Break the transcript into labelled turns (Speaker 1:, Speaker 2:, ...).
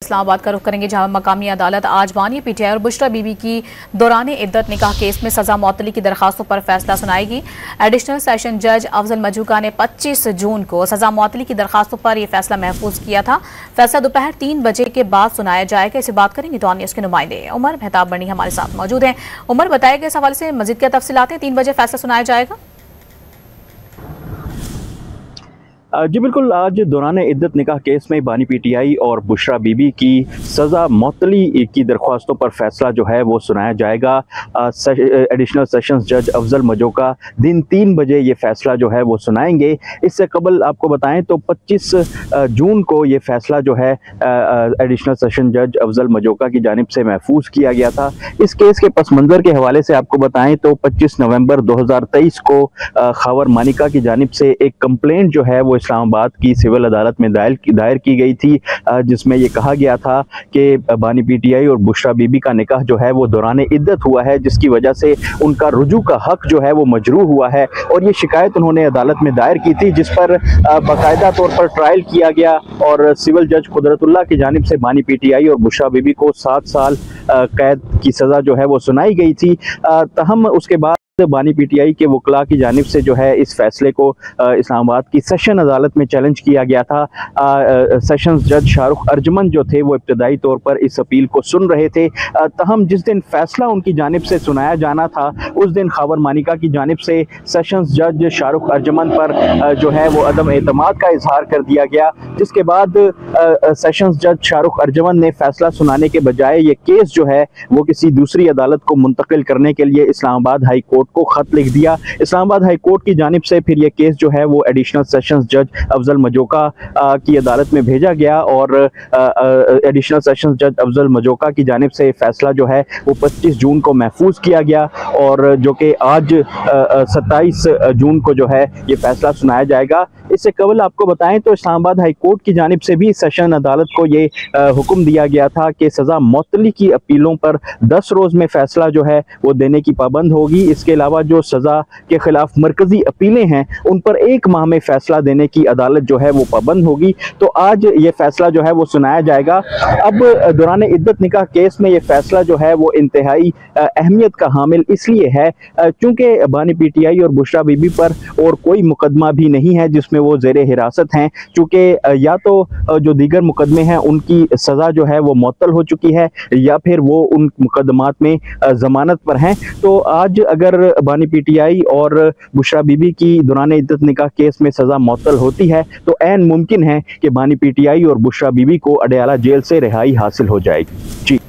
Speaker 1: इस्लामाबाद का रुख करेंगे, जहां मकामी अदालत आज बानी पीटीआई और बुशरा बीबी की दौरान इद्दत निकाह केस में सजा मुअत्तली की दरखास्तों पर फैसला सुनाएगी। एडिशनल सेशन जज अफजल मजूका ने 25 जून को सजा मुअत्तली की दरखास्तों पर यह फैसला महफूज किया था। फैसला दोपहर 3 बजे के बाद सुनाया जाएगा। इसे बात करेंगे डॉन न्यूज़ के नुमाइंदे उमर मेहताब बनी हमारे साथ मौजूद हैं। उमर, बताया गया इस हवाले से मजीद क्या तफसीलात हैं? 3 बजे फैसला सुनाया जाएगा।
Speaker 2: जी बिल्कुल, आज दौरान इद्दत निकाह केस में बानी पीटीआई और बुशरा बीबी की सज़ा मुअत्तली की दरख्वास्तों पर फैसला जो है वो सुनाया जाएगा। एडिशनल सेशंस जज अफजल मजूका दिन 3 बजे ये फैसला जो है वो सुनाएंगे। इससे कबल आपको बताएं तो 25 जून को ये फैसला जो है एडिशनल सेशन जज अफजल मजूका की जानिब से महफूज किया गया था। इस केस के पस मंज़र के हवाले से आपको बताएं तो 25 नवंबर 2023 को खावर मानिका की जानिब से एक कंप्लेंट जो है वो इस्लामाबाद की सिविल अदालत में दायर की गई थी, जिसमें यह कहा गया था कि बानी पीटीआई और बुशरा बीबी का निकाह जो है वो दौरान इद्दत हुआ है, जिसकी वजह से उनका रुजू का हक जो है वो मजरूह हुआ है। और ये शिकायत उन्होंने अदालत में दायर की थी, जिस पर बाकायदा तौर पर ट्रायल किया गया और सिविल जज कुदरतुल्लाह की जानिब से बानी पीटीआई और बुशरा बीबी को 7 साल कैद की सज़ा जो है वो सुनाई गई थी। तहम उसके बाद बानी पीटीआई के वकला की जानिब से जो है इस फैसले को इस्लामाबाद की सेशन अदालत में चैलेंज किया गया था। सेशंस जज शाहरुख अर्जमन जो थे वो इब्तदाई तौर पर इस अपील को सुन रहे थे। तहम जिस दिन फैसला उनकी जानिब से सुनाया जाना था, उस दिन खावर मानिका की जानिब से सेशंस जज शाहरुख अर्जमन पर जो है वो अदम एतमाद का इजहार कर दिया गया, जिसके बाद सेशंस जज शाहरुख अर्जमन ने फैसला सुनाने के बजाय ये केस जो है वो किसी दूसरी अदालत को मुंतकिल करने के लिए इस्लामाबाद हाई कोर्ट को खत लिख दिया। इस्लामाबाद हाई कोर्ट की जानिब से फिर यह केस जो है वो एडिशनल सेशंस जज अफजल मजूका की अदालत में भेजा गया और एडिशनल सेशंस जज अफजल मजूका की जानिब से फैसला जो है वो 25 जून को महफूज किया गया और जो कि आज 27 जून को जो है ये फैसला सुनाया जाएगा। इससे कबल आपको बताएं तो इस्लामाबाद हाई कोर्ट की जानिब से भी सेशन अदालत को ये हुक्म दिया गया था कि सज़ा मुअत्तली की अपीलों पर 10 रोज़ में फैसला जो है वो देने की पाबंद होगी। इसके अलावा जो सज़ा के खिलाफ मरकजी अपीलें हैं उन पर 1 माह में फैसला देने की अदालत जो है वो पाबंद होगी। तो आज ये फैसला जो है वो सुनाया जाएगा। अब दौरान इद्दत निकाह केस में ये फैसला जो है वो इंतहाई अहमियत का हामिल इसलिए है क्योंकि बानी पीटीआई और बुशरा बीबी पर और कोई मुकदमा भी नहीं है जिसमें वो ज़ेरे हिरासत हैं, चूँकि या तो जो दीगर मुकदमे हैं उनकी सज़ा जो है वो मुअत्तल हो चुकी है या फिर वो उन मुकदमात में ज़मानत पर हैं। तो आज अगर बानी पीटीआई और बुशरा बीबी की दौरान इद्दत निकाह केस में सज़ा मुअत्तल होती है तो ऐन मुमकिन है कि बानी पीटीआई और बुशरा बीबी को अडयाला जेल से रिहाई हासिल हो जाएगी। जी।